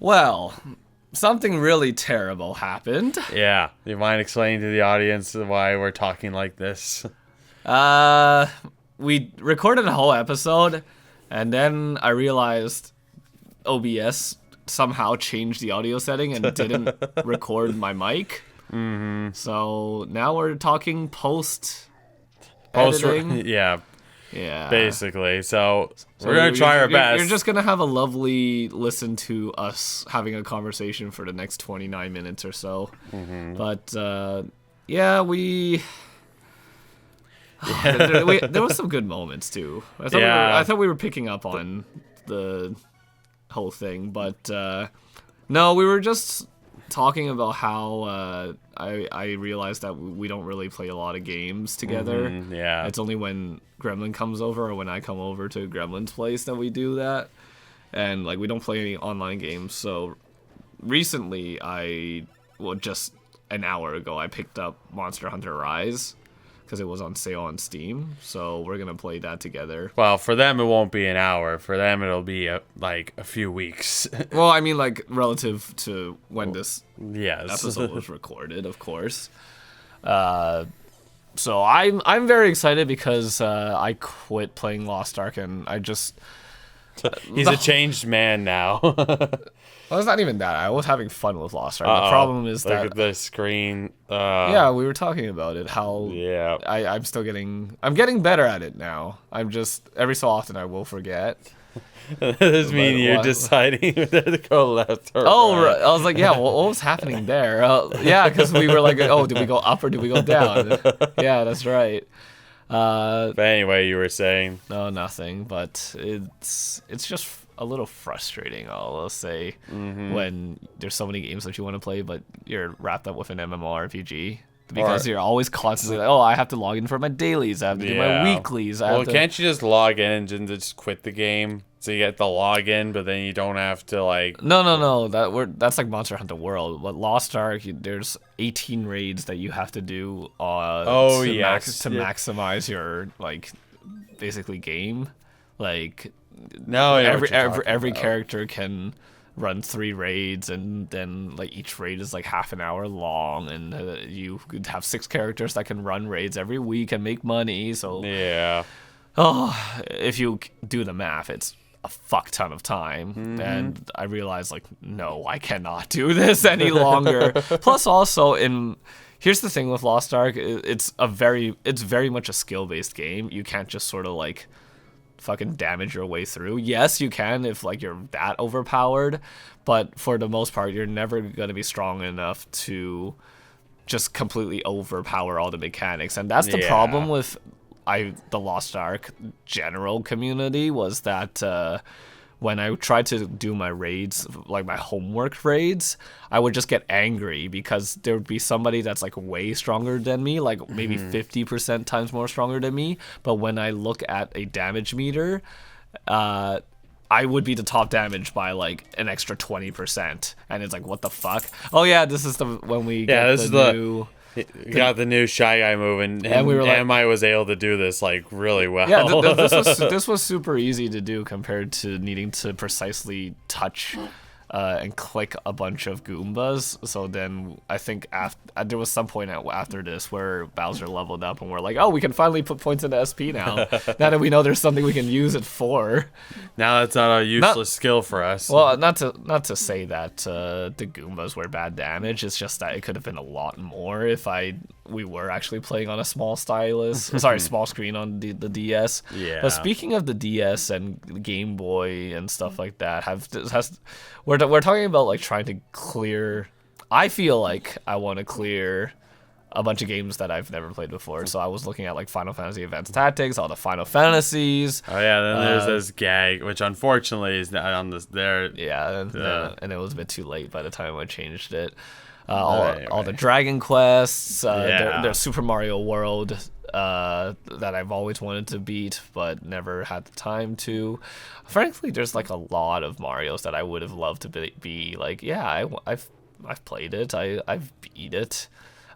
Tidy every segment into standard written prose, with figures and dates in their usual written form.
Well, something really terrible happened. Yeah. You mind explaining to the audience why we're talking like this? We recorded a whole episode, and then I realized OBS somehow changed the audio setting and didn't record my mic. Mm-hmm. So now we're talking post-editing. Yeah. Yeah. Basically. So we're going to try our best. You're just going to have a lovely listen to us having a conversation for the next 29 minutes or so. Mm-hmm. But, yeah, there was some good moments, too. I thought we were picking up on the whole thing. But, no, we were just talking about how I realized that we don't really play a lot of games together. Mm-hmm, yeah. It's only when Gremlin comes over or when I come over to Gremlin's place that we do that. And like we don't play any online games. So recently just an hour ago I picked up Monster Hunter Rise because it was on sale on Steam. So we're going to play that together. Well, for them it won't be an hour. For them it'll be a few weeks. Well, I mean like relative to when this yes. episode was recorded, of course. So I'm very excited because I quit playing Lost Ark and I just... He's a changed man now. Well, it's not even that. I was having fun with Lost Ark. The problem is Look that... at the screen. Yeah, we were talking about it. How yeah. I'm still getting... I'm getting better at it now. I'm just... Every so often I will forget. Does this mean you're deciding whether to go left or right? I was like, yeah, what was happening there? Yeah, because we were like, oh, did we go up or did we go down? Yeah, that's right. But anyway, you were saying? No, nothing. But it's just a little frustrating, I'll say, when there's so many games that you want to play, but you're wrapped up with an MMORPG. Because you're always constantly like, oh, I have to log in for my dailies. I have to do my weeklies. Can't you just log in and just quit the game? So you get the login, but then you don't have to like... No. That's like Monster Hunter World. But Lost Ark, there's 18 raids that you have to do to maximize your, like, basically game. Like, no, every character can run 3 raids, and then like each raid is like half an hour long, and you could have 6 characters that can run raids every week and make money. So yeah, if you do the math, it's a fuck ton of time. And I realized like, no, I cannot do this any longer. Plus also here's the thing with Lost Ark, it's very much a skill-based game. You can't just sort of like fucking damage your way through. Yes, you can if like you're that overpowered, but for the most part you're never going to be strong enough to just completely overpower all the mechanics. And that's the problem with the Lost Ark general community, was that when I tried to do my raids, like my homework raids, I would just get angry because there would be somebody that's like way stronger than me, like maybe 50% times more stronger than me. But when I look at a damage meter, I would be the top damage by like an extra 20%. And it's like, what the fuck? Oh yeah, this is when we get the new... You got the new Shy Guy move, and we were like, I was able to do this like really well. Yeah, this was super easy to do compared to needing to precisely touch and click a bunch of Goombas. So then I think there was some point after this where Bowser leveled up and we're like, oh, we can finally put points into SP now. Now that we know there's something we can use it for. Now it's not a useless skill for us. Well, not to say that the Goombas were bad damage. It's just that it could have been a lot more if we were actually playing on a small small screen on the DS. Yeah. But speaking of the DS and Game Boy and stuff like that, we're talking about like trying to clear. I feel like I want to clear a bunch of games that I've never played before. So I was looking at like Final Fantasy Advanced Tactics, all the Final Fantasies. Oh yeah, then there's this gag, which unfortunately is not on this there. Yeah, and it was a bit too late by the time I changed it. All the Dragon Quests, there's Super Mario World that I've always wanted to beat but never had the time to. Frankly, there's like a lot of Marios that I would have loved to be like, yeah, I've played it, I've beat it,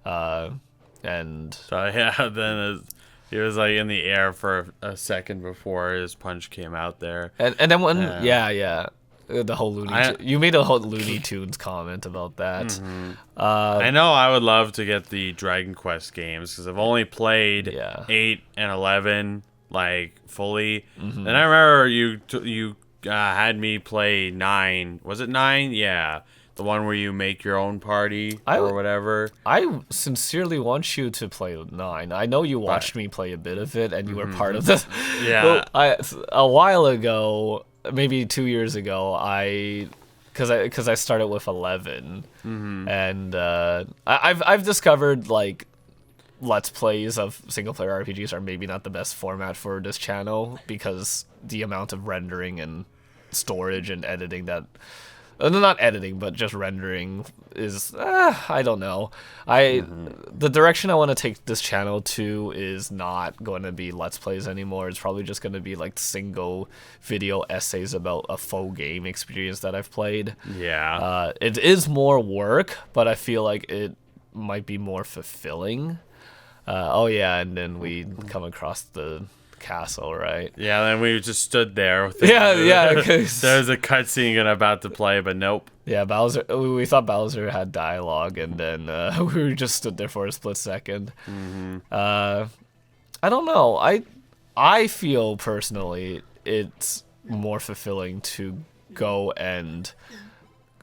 and so yeah, then he was like in the air for a second before his punch came out there, and then when The whole you made a whole Looney Tunes comment about that. Mm-hmm. I know I would love to get the Dragon Quest games because I've only played 8 and 11 like fully. Mm-hmm. And I remember you had me play 9. Was it 9? Yeah. The one where you make your own party or whatever. I sincerely want you to play 9. I know you watched me play a bit of it, and you were part of this. Yeah. Well, a while ago, maybe 2 years ago, because I started with 11, and I've discovered like Let's Plays of single player RPGs are maybe not the best format for this channel because the amount of rendering and storage and editing that. Not editing, but just rendering is, I don't know. The direction I want to take this channel to is not going to be Let's Plays anymore. It's probably just going to be like single video essays about a faux game experience that I've played. Yeah. It is more work, but I feel like it might be more fulfilling. And then we come across the castle, right? Yeah, then we just stood there. There's a cutscene and about to play, but nope. Yeah, Bowser. We thought Bowser had dialogue, and then we just stood there for a split second. I don't know. I feel personally it's more fulfilling to go and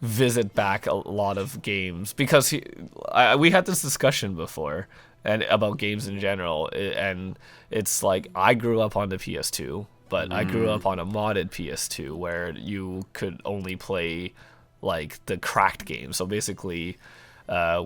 visit back a lot of games because we had this discussion before. And about games in general, and it's like I grew up on the PS2, but I grew up on a modded PS2 where you could only play like the cracked games. So basically, my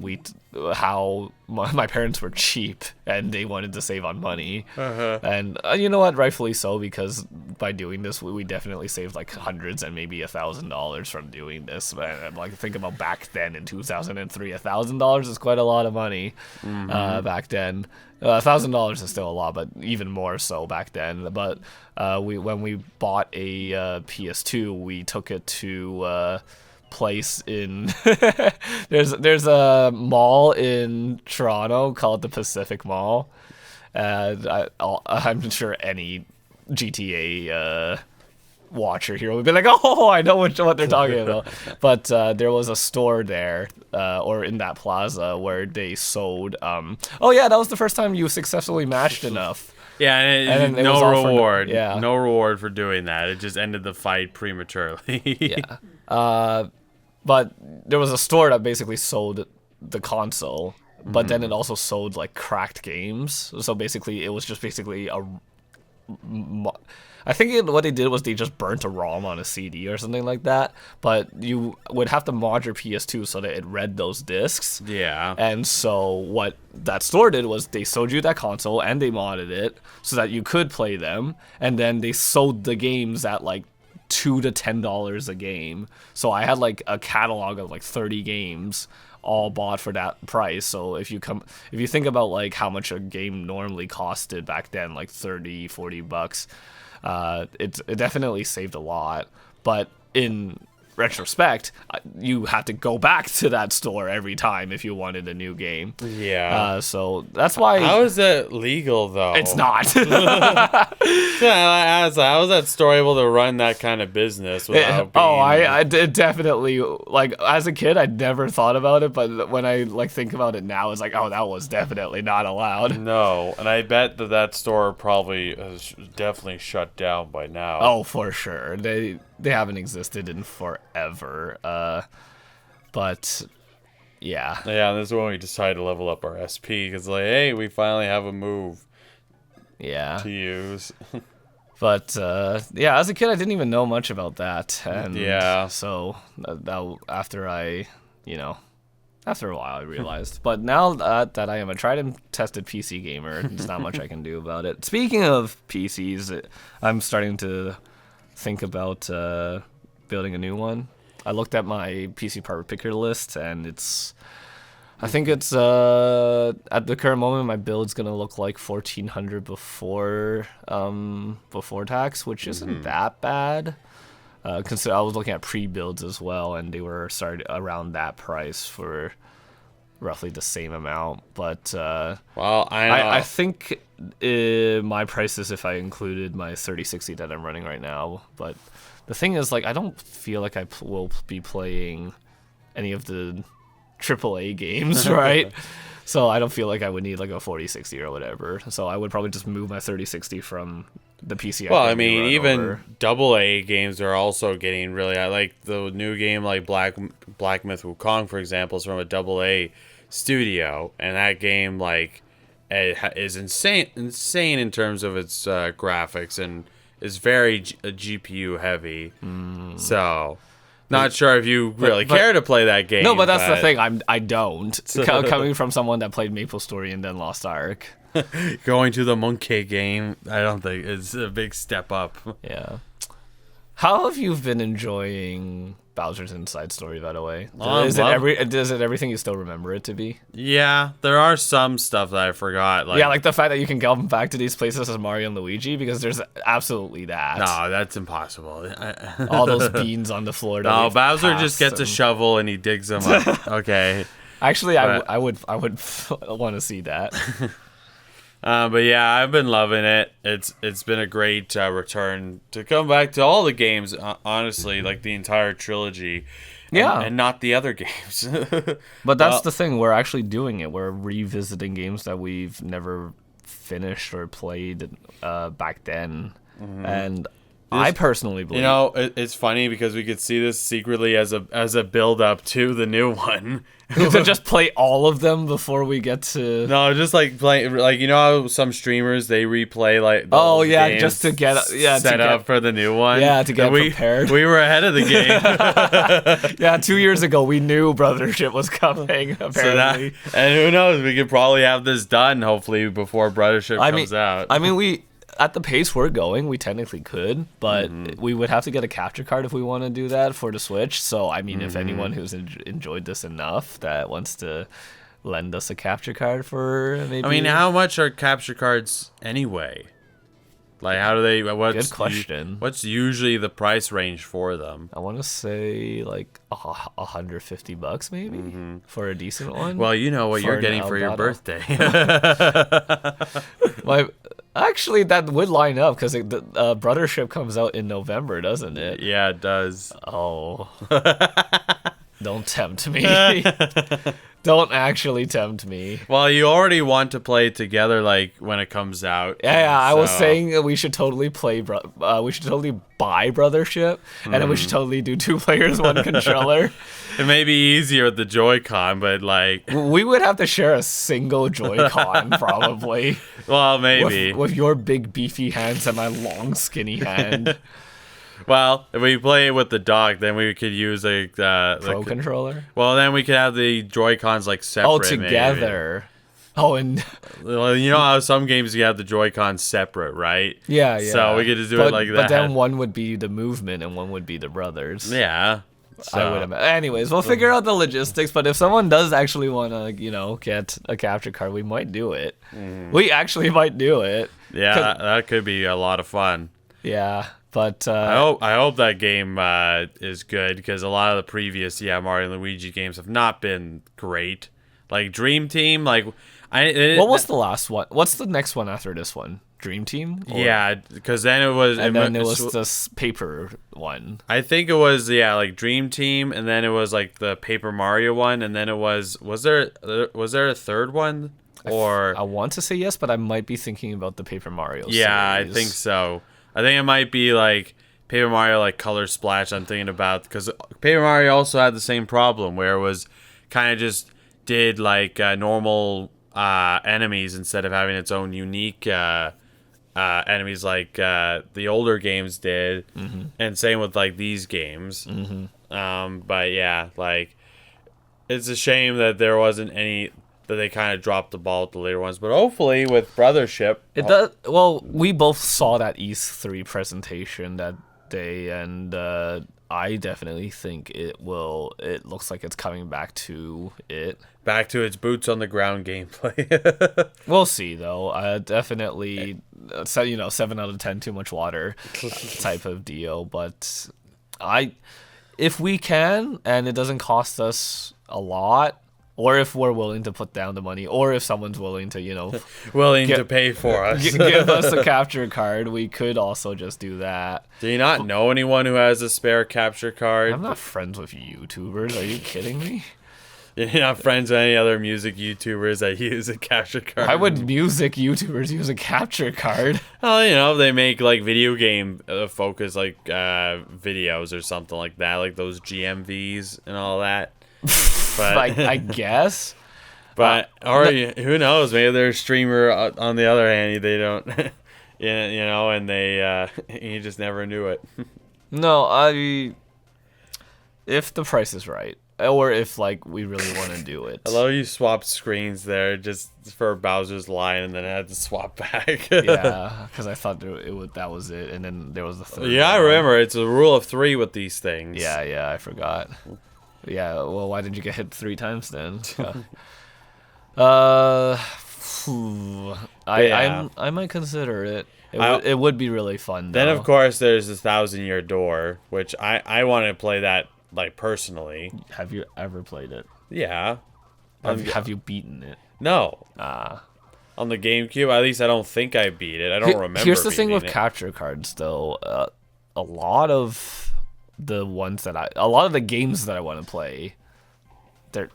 parents were cheap and they wanted to save on money, and you know what, rightfully so, because by doing this we definitely saved like hundreds and maybe $1,000 from doing this. And like think about back then in 2003, $1,000 is quite a lot of money. Back then. $1,000 is still a lot, but even more so back then. But when we bought a PS2, we took it to place in there's a mall in Toronto called the Pacific Mall, and I'm sure any GTA watcher here would be like, oh, I know what they're talking about. But there was a store there or in that plaza where they sold that was the first time you successfully matched enough. Yeah, and no reward. No reward for doing that. It just ended the fight prematurely. But there was a store that basically sold the console, but then it also sold like cracked games. So basically, it was just basically I think what they did was they just burnt a ROM on a CD or something like that. But you would have to mod your PS2 so that it read those discs. Yeah. And so what that store did was they sold you that console and they modded it so that you could play them. And then they sold the games at like $2 to $10 a game. So I had like a catalog of like 30 games all bought for that price. So if you think about like how much a game normally costed back then, like $30-$40, it definitely saved a lot. But in retrospect, you had to go back to that store every time if you wanted a new game. Yeah. So that's why. How is it legal though? It's not. How is that store able to run that kind of business without being... I did definitely, like, as a kid, I never thought about it, but when I, like, think about it now, it's like, oh, that was definitely not allowed. No, and I bet that store probably has definitely shut down by now. Oh, for sure. They haven't existed in forever. But, yeah. Yeah, and this is when we decided to level up our SP, because, like, hey, we finally have a move. Yeah. To use. But as a kid, I didn't even know much about that, and so after a while, I realized. But now that I am a tried and tested PC gamer, there's not much I can do about it. Speaking of PCs, I'm starting to think about building a new one. I looked at my PC part picker list, and I think it's at the current moment my build's gonna look like 1,400 before tax, which isn't that bad. I was looking at pre-builds as well, and they were started around that price for roughly the same amount. But I think my price is if I included my 3060 that I'm running right now. But the thing is, like, I don't feel like I will be playing any of the AAA games, right? So I don't feel like I would need like a 4060 or whatever. So I would probably just move my 3060 from the PC. Well, I mean, even AA games are also getting really like the new game like Black Myth Wukong, for example, is from a AA studio, and that game like is insane in terms of its graphics and is very GPU heavy. So. Not sure if you really care to play that game. No, but that's the thing. I don't. Coming from someone that played MapleStory and then Lost Ark. Going to the Monkey game, I don't think it's a big step up. Yeah. How have you been enjoying Bowser's Inside Story, by the way? Is it everything you still remember it to be? Yeah, there are some stuff that I forgot. Like, yeah, like the fact that you can come back to these places as Mario and Luigi, because there's absolutely that. No, that's impossible. All those beans on the floor. No, Bowser just gets a shovel and he digs them up. Okay. Actually, I would want to see that. But yeah, I've been loving it. It's been a great return to come back to all the games. Honestly, like the entire trilogy. Yeah, and not the other games. But that's the thing. We're actually doing it. We're revisiting games that we've never finished or played back then, and I personally believe. You know, it's funny because we could see this secretly as a build up to the new one. To just play all of them before we get to. No, just like play, like you know how some streamers they replay like. Oh yeah, just to get set up for the new one. Yeah, to get prepared. We were ahead of the game. Yeah, 2 years ago we knew Brothership was coming. Apparently, and who knows? We could probably have this done hopefully before Brothership comes out. I mean, at the pace we're going, we technically could, but we would have to get a capture card if we want to do that for the Switch. So, I mean, if anyone who's enjoyed this enough that wants to lend us a capture card for maybe... I mean, how much are capture cards anyway? Like, how do they... Good question. What's usually the price range for them? I want to say, like, $150 maybe for a decent one. Well, you know what you're getting for your birthday. Actually, that would line up because Brothership comes out in November, doesn't it? Yeah, it does. Oh. Don't tempt me. Don't actually tempt me. Well, you already want to play together, like, when it comes out. Yeah, I was saying that we should totally play, we should totally buy Brothership, and then we should totally do 2 players, 1 controller. It may be easier with the Joy-Con, but, like... We would have to share a single Joy-Con, probably. Well, maybe. With your big, beefy hands and my long, skinny hand. Well, if we play with the dock, then we could use a Pro controller. Well, then we could have the Joy-Cons like separate. Oh, together. Maybe. Oh, and well, you know how some games you have the Joy-Cons separate, right? Yeah. So we could just do it like that. But then one would be the movement and one would be the brothers. Yeah. So. I would imagine. Anyways, we'll figure out the logistics. But if someone does actually want to, get a capture card, we might do it. We actually might do it. Yeah, that could be a lot of fun. Yeah. But I hope that game is good because a lot of the previous Mario and Luigi games have not been great. Like Dream Team, like what was the last one? What's the next one after this one? Dream Team? Yeah, because then it was this paper one. I think it was like Dream Team, and then it was like the Paper Mario one, and then it was there a third one? Or I want to say yes, but I might be thinking about the Paper Mario. Yeah, series. I think so. I think it might be like Paper Mario like Color Splash I'm thinking about because Paper Mario also had the same problem where it was kind of just did like normal enemies instead of having its own unique enemies like the older games did, and same with like these games. But yeah, like it's a shame that there wasn't any... that they kind of dropped the ball with the later ones, but hopefully with Brothership, it does. Well, we both saw that E3 presentation that day, and I definitely think it will. It looks like it's coming back to its boots on the ground gameplay. We'll see, though. Definitely, 7 out of 10, too much water type of deal. But if we can, and it doesn't cost us a lot. or if we're willing to put down the money, or if someone's willing to, willing to pay for us. give us a capture card, we could also just do that. Do you not know anyone who has a spare capture card? I'm not friends with YouTubers. Are you kidding me? You're not friends with any other music YouTubers that use a capture card? Why would music YouTubers use a capture card? Well, they make like video game focus like videos or something like that, like those GMVs and all that. But I guess. But who knows? Maybe they're a streamer. On the other hand, they don't, and they you just never knew it. No, if the price is right, or if like we really want to do it. I love you swapped screens there just for Bowser's line, and then I had to swap back. Yeah, because I thought that was it, and then there was the third. Yeah, I remember. It's a rule of 3 with these things. Yeah, I forgot. Yeah, well, why did you get hit 3 times then? I might consider it. It would be really fun. Then of course there's the 1,000-Year Door, which I want to play that like personally. Have you ever played it? Yeah. Have you beaten it? No. On the GameCube, at least I don't think I beat it. I don't remember. Here's the thing with capture cards, though. A lot of the games that I want to play, they're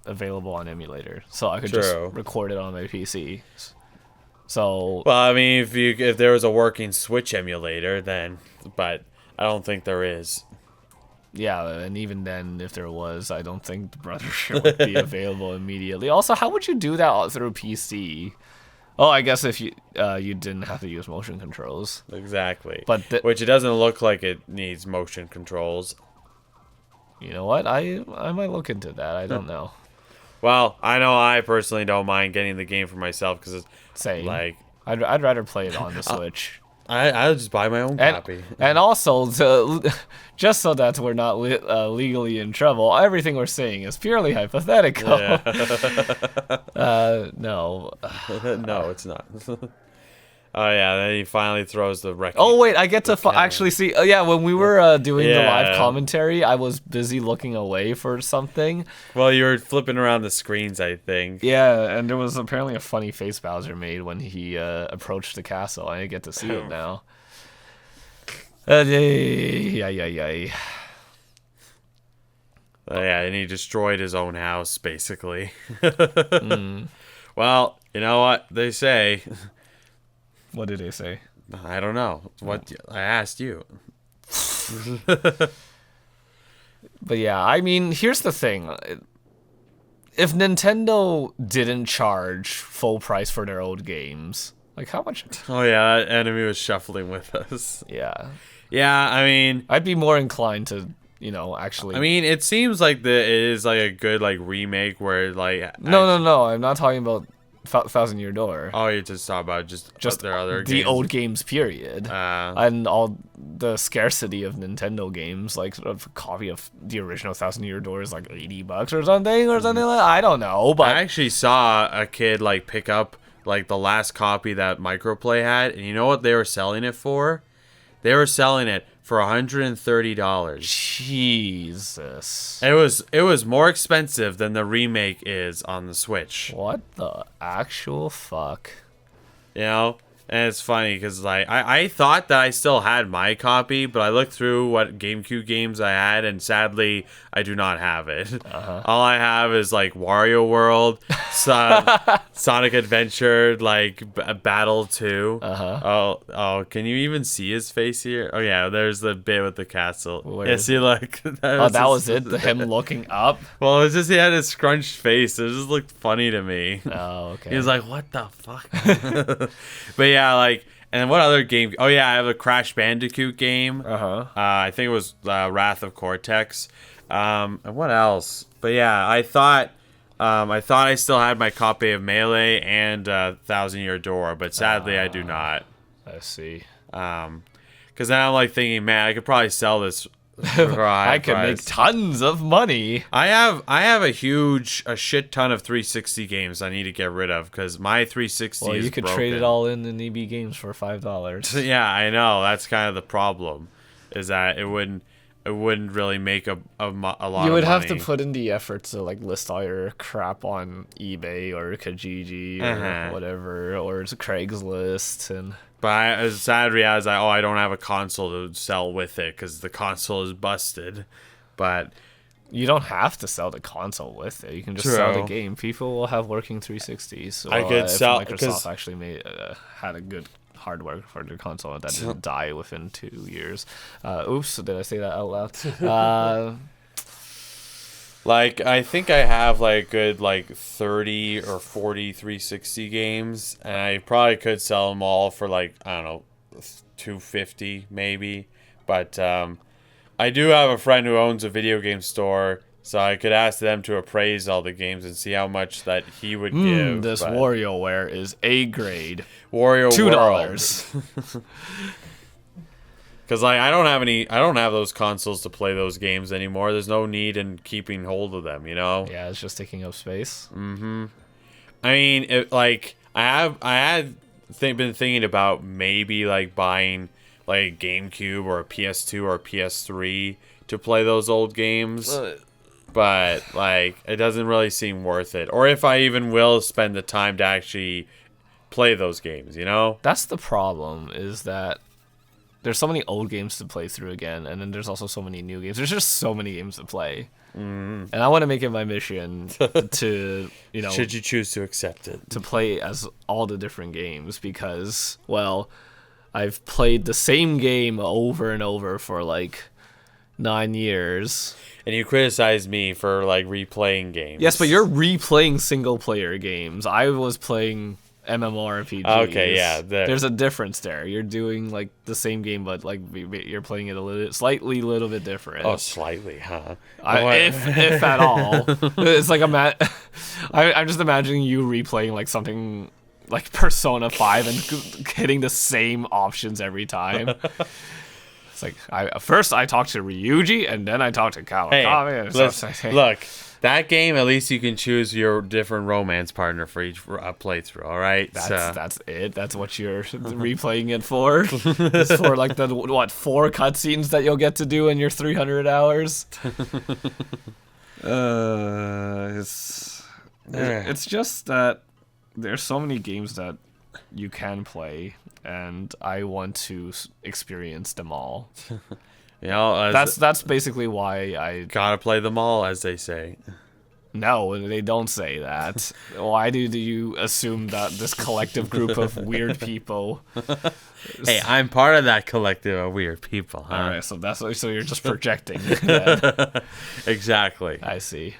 available on emulator, so I could just record it on my PC. So, well, I mean, if there was a working Switch emulator, then, but I don't think there is. Yeah, and even then, if there was, I don't think the Brothership would be available immediately. Also, how would you do that through PC? Oh, I guess if you didn't have to use motion controls. Exactly. But which it doesn't look like it needs motion controls. You know what? I might look into that. I don't know. Well, I know I personally don't mind getting the game for myself because it's same. Like I'd rather play it on the Switch. I'll just buy my own copy. And also, just so that we're not legally in trouble, everything we're saying is purely hypothetical. Yeah. No. No, it's not. Oh, yeah, then he finally throws the wreck. Oh, wait, I get to actually see... yeah, when we were doing the live commentary, I was busy looking away for something. Well, you were flipping around the screens, I think. Yeah, and there was apparently a funny face Bowser made when he approached the castle. I get to see it now. Yeah. Yeah, and he destroyed his own house, basically. Well, you know what they say... What did they say? I don't know. What I asked you. But yeah, I mean, here's the thing. If Nintendo didn't charge full price for their old games, like how much? Oh yeah, that enemy was shuffling with us. Yeah. Yeah, I mean, I'd be more inclined to, actually. I mean, it seems like it is like a good like remake where like. No. I'm not talking about 1,000-Year Door. Oh, you're just talking about just their other the games. old games, period, and all the scarcity of Nintendo games. Like a copy of the original 1,000-Year Door is like $80 or something like that. I don't know, but I actually saw a kid like pick up like the last copy that Microplay had, and you know what they were selling it for? They were selling it for $130. Jesus. It was more expensive than the remake is on the Switch. What the actual fuck? And it's funny because like I thought that I still had my copy, but I looked through what GameCube games I had, and sadly I do not have it. All I have is like Wario World, Sonic Adventure, like Battle 2. Oh, can you even see his face here? Oh yeah, there's the bit with the castle. Yeah, see, look. That was it. Him looking up. Well, it's just he had his scrunched face. It just looked funny to me. Oh, okay. He was like, "What the fuck?" But yeah, like, and what other game? Oh yeah, I have a Crash Bandicoot game. I think it was Wrath of Cortex. And what else? But yeah, I thought I still had my copy of Melee and 1,000-Year Door, but sadly I do not. I see. Because now I'm like thinking, man, I could probably sell this. I could make tons of money. I have a shit ton of 360 games I need to get rid of because my 360 well, is you could broken. trade it all in EB Games for $5. Yeah, I know. That's kind of the problem, is that it wouldn't. it wouldn't really make a lot of money. You would have to put in the effort to like list all your crap on eBay or Kijiji or whatever, or it's Craigslist. And but as sad reality, I don't have a console to sell with it because the console is busted. But you don't have to sell the console with it. You can just sell the game. People will have working 360s. So, I could sell Microsoft actually had a good hardware for their console that didn't die within 2 years. Oops, did I say that out loud? Like, I think I have like good like 30 or 40 360 games, and I probably could sell them all for like, I don't know, $250 maybe. But I do have a friend who owns a video game store, so I could ask them to appraise all the games and see how much that he would give. This WarioWare is A grade. Wario $2. Because like I don't have those consoles to play those games anymore. There's no need in keeping hold of them, you know. Yeah, it's just taking up space. I mean, I had been thinking about maybe like buying like a GameCube or a PS2 or a PS3 to play those old games. But like it doesn't really seem worth it. Or if I even will spend the time to actually play those games, you know? That's the problem, is that there's so many old games to play through again, and then there's also so many new games. There's just so many games to play. And I want to make it my mission to, you know... Should you choose to accept it. To play as all the different games, because, well, I've played the same game over and over for, like, 9 years. And you criticize me for, like, replaying games. Yes, but you're replaying single-player games. I was playing MMORPGs. Okay, yeah. There's a difference there. You're doing like the same game, but like you're playing it a little bit different. Oh, slightly, huh? If at all. It's like I'm just imagining you replaying like something like Persona 5 and hitting the same options every time. It's like first I talked to Ryuji and then I talked to Kawakami. Hey, look. That game, at least you can choose your different romance partner for each playthrough, all right? That's it? That's what you're replaying it for? It's for, like, the, 4 cutscenes that you'll get to do in your 300 hours? It's just that there's so many games that you can play, and I want to experience them all. You know, that's basically why I gotta play them all, as they say. No, they don't say that. Why do you assume that this collective group of weird people? Hey, I'm part of that collective of weird people. Huh? All right, so you're just projecting. Exactly. I see.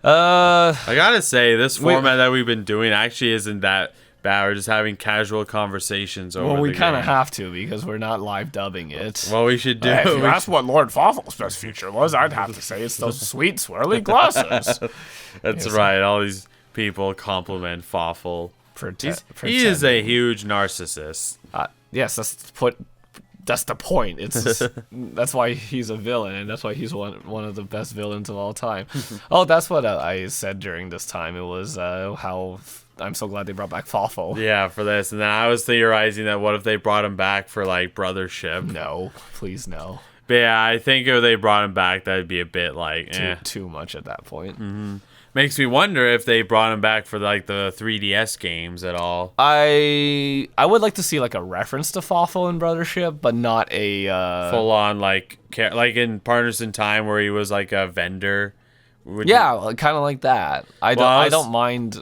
I gotta say, this format that we've been doing actually isn't that bad. We're just having casual conversations over Well, we kind of have to because we're not live dubbing it. Well, we should do. If you asked what Lord Fawful's best feature was, I'd have to say it's those sweet swirly glasses. That's right. All these people compliment Fawful. He is a huge narcissist. Yes, that's the point. It's that's why he's a villain, and that's why he's one of the best villains of all time. Oh, that's what I said during this time. It was how I'm so glad they brought back Fawful. Yeah, for this. And then I was theorizing that what if they brought him back for, like, brothership? No, please no. But yeah, I think if they brought him back, that'd be a bit, like, Too much at that point. Mm-hmm. Makes me wonder if they brought him back for, like, the 3DS games at all. I would like to see, like, a reference to Fawful in Brothership, but not a... full-on, like in Partners in Time where he was, like, a vendor. Yeah, kind of like that. I don't mind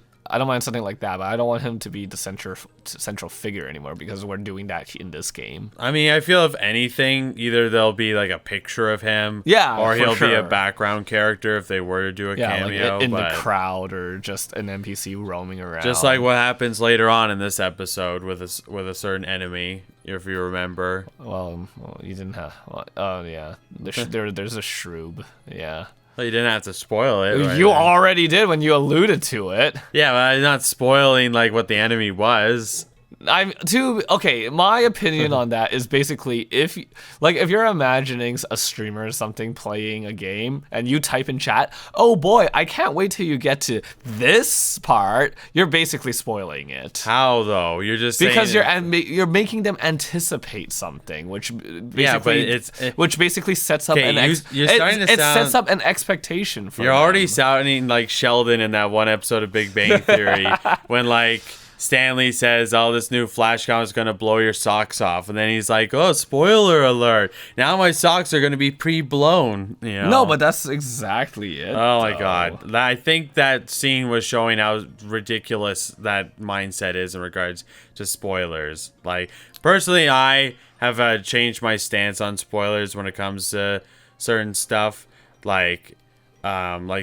something like that, but I don't want him to be the central figure anymore because we're doing that in this game. I mean, I feel if anything, either there'll be like a picture of him, or he'll be a background character if they were to do a cameo, like in the crowd or just an NPC roaming around. Just like what happens later on in this episode with a certain enemy, if you remember. Well, you didn't have. Oh yeah, there's a shroob. Yeah. Well, you didn't have to spoil it. Right? You already did when you alluded to it. Yeah, but I'm not spoiling like what the enemy was. My opinion on that is basically if you're imagining a streamer or something playing a game and you type in chat, "Oh boy, I can't wait till you get to this part," you're basically spoiling it. How though? You're just because saying you're making them anticipate something, which basically which basically sets up it sets up an expectation for You're them. already sounding like Sheldon in that one episode of Big Bang Theory when like Stanley says, "Oh, this new flash count is gonna blow your socks off," and then he's like, "Oh, spoiler alert! Now my socks are gonna be pre-blown." You know? No, but that's exactly it. Oh my god! I think that scene was showing how ridiculous that mindset is in regards to spoilers. Like personally, I have changed my stance on spoilers when it comes to certain stuff, like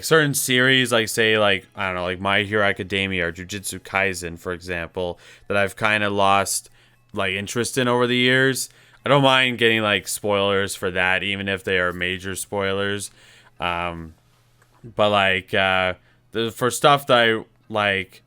certain series, like say, like I don't know, like My Hero Academia or Jujutsu Kaisen, for example, that I've kind of lost like interest in over the years. I don't mind getting like spoilers for that, even if they are major spoilers. But like for stuff that I like,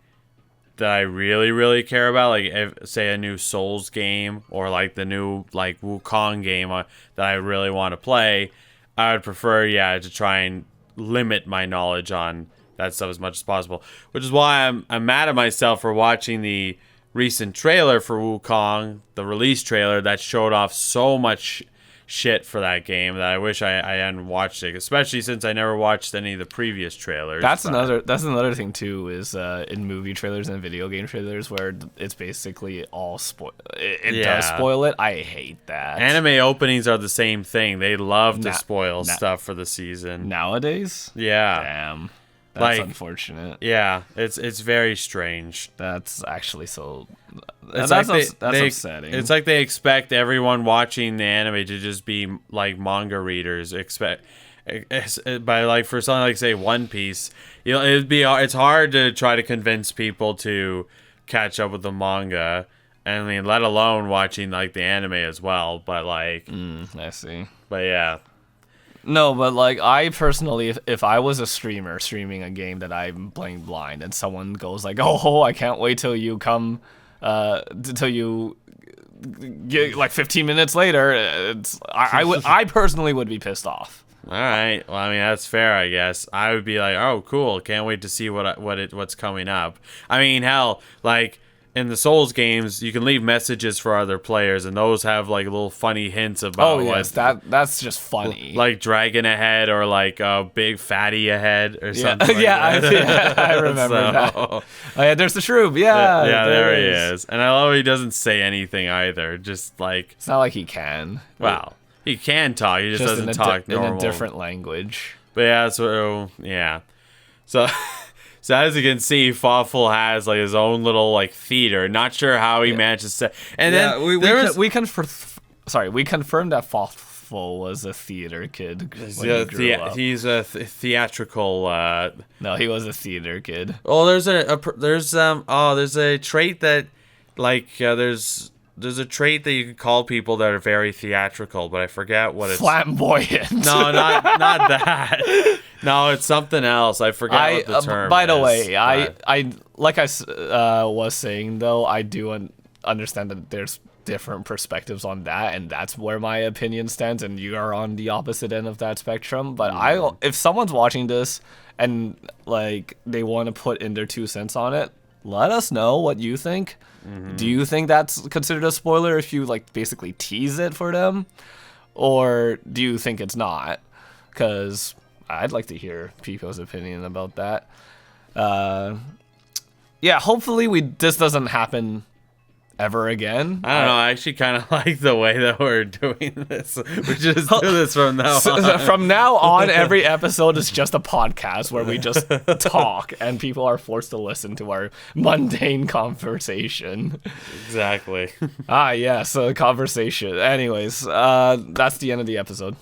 that I really, really care about, like say a new Souls game or like the new like Wukong game that I really want to play, I would prefer to try and limit my knowledge on that stuff as much as possible. Which is why I'm mad at myself for watching the recent trailer for Wukong, the release trailer that showed off so much shit for that game that I wish I hadn't watched it, especially since I never watched any of the previous trailers. That's another thing too, is in movie trailers and video game trailers where it's basically all it does spoil it. I hate that. Anime openings are the same thing. They love to spoil stuff for the season nowadays. Yeah, damn, that's unfortunate. Yeah, it's very strange. That's actually so. That's upsetting. It's like they expect everyone watching the anime to just be like manga readers. By like for something like say One Piece, it's hard to try to convince people to catch up with the manga, and I mean let alone watching like the anime as well. But like, I see. But yeah. No, but like I personally, if I was a streamer streaming a game that I'm playing blind, and someone goes like, "Oh, I can't wait till you come, till you get like 15 minutes later," I personally would be pissed off. All right, well, I mean that's fair, I guess. I would be like, "Oh, cool, can't wait to see what's coming up." I mean, hell, like. In the Souls games, you can leave messages for other players, and those have like little funny hints about. Oh yes, that's just funny. Like dragon ahead, or like a big fatty ahead, or something. I remember that. Oh yeah, there's the shroom. Yeah, there he is. And I love he doesn't say anything either. Just like it's not like he can. Well, he can talk. He just doesn't talk normal in a different language. But yeah, so. So as you can see, Fawful has like his own little like theater. Not sure how he manages to. And then we confirmed that Fawful was a theater kid. He's a theatrical. No, he was a theater kid. Oh, there's a trait that like There's a trait that you can call people that are very theatrical, but I forget what it's. Flamboyant. No, not that. No, it's something else. I forget what the term by the is, way, but... I like I was saying though, I do understand that there's different perspectives on that, and that's where my opinion stands, and you are on the opposite end of that spectrum. But if someone's watching this and like they want to put in their 2 cents on it, let us know what you think. Mm-hmm. Do you think that's considered a spoiler if you like basically tease it for them, or do you think it's not? Because I'd like to hear people's opinion about that. Hopefully this doesn't happen ever again. I don't know. I actually kind of like the way that we're doing this. We just do this from now on. From now on, every episode is just a podcast where we just talk and people are forced to listen to our mundane conversation. Exactly. So conversation. Anyways, that's the end of the episode.